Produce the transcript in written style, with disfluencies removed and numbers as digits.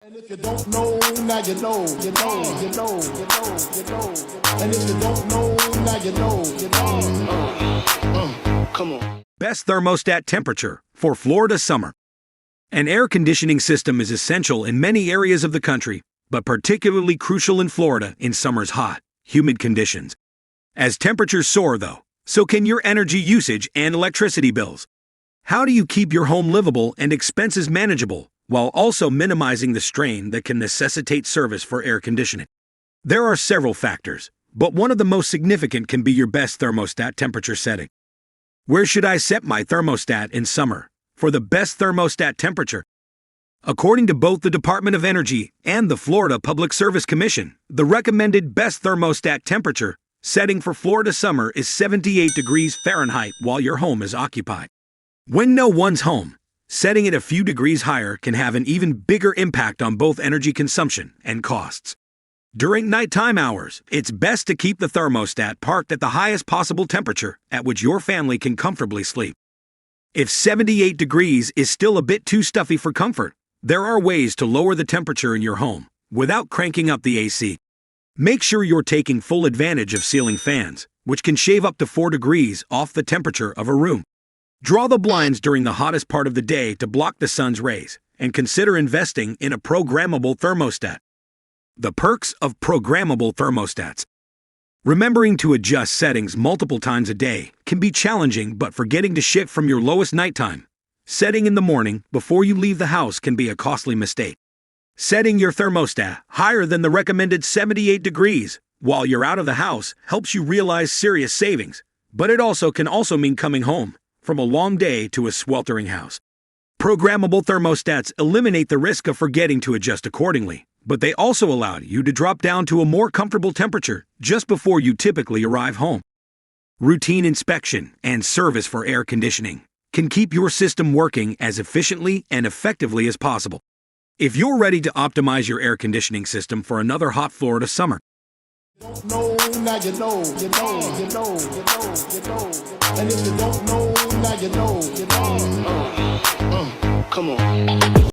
And if you don't know, now you know, you know, you know, you know, you know. And if you don't know, now you know, you know. Come on. Best thermostat temperature for Florida summer. An air conditioning system is essential in many areas of the country, but particularly crucial in Florida in summer's hot, humid conditions. As temperatures soar, though, so can your energy usage and electricity bills. How do you keep your home livable and expenses manageable, while also minimizing the strain that can necessitate service for air conditioning? There are several factors, but one of the most significant can be your best thermostat temperature setting. Where should I set my thermostat in summer for the best thermostat temperature? According to both the Department of Energy and the Florida Public Service Commission, the recommended best thermostat temperature setting for Florida summer is 78 degrees Fahrenheit while your home is occupied. When no one's home, setting it a few degrees higher can have an even bigger impact on both energy consumption and costs. During nighttime hours, it's best to keep the thermostat parked at the highest possible temperature at which your family can comfortably sleep. If 78 degrees is still a bit too stuffy for comfort, there are ways to lower the temperature in your home without cranking up the AC. Make sure you're taking full advantage of ceiling fans, which can shave up to 4 degrees off the temperature of a room. Draw the blinds during the hottest part of the day to block the sun's rays, and consider investing in a programmable thermostat. The perks of programmable thermostats. Remembering to adjust settings multiple times a day can be challenging, but forgetting to shift from your lowest nighttime setting in the morning before you leave the house can be a costly mistake. Setting your thermostat higher than the recommended 78 degrees while you're out of the house helps you realize serious savings, but it can also mean coming home from a long day to a sweltering house. Programmable thermostats eliminate the risk of forgetting to adjust accordingly, but they also allow you to drop down to a more comfortable temperature just before you typically arrive home. Routine inspection and service for air conditioning can keep your system working as efficiently and effectively as possible. If you're ready to optimize your air conditioning system for another hot Florida summer, Don't know, now you know, you know, you know, you know, you know. And if you don't know, now you know, you know. Come on.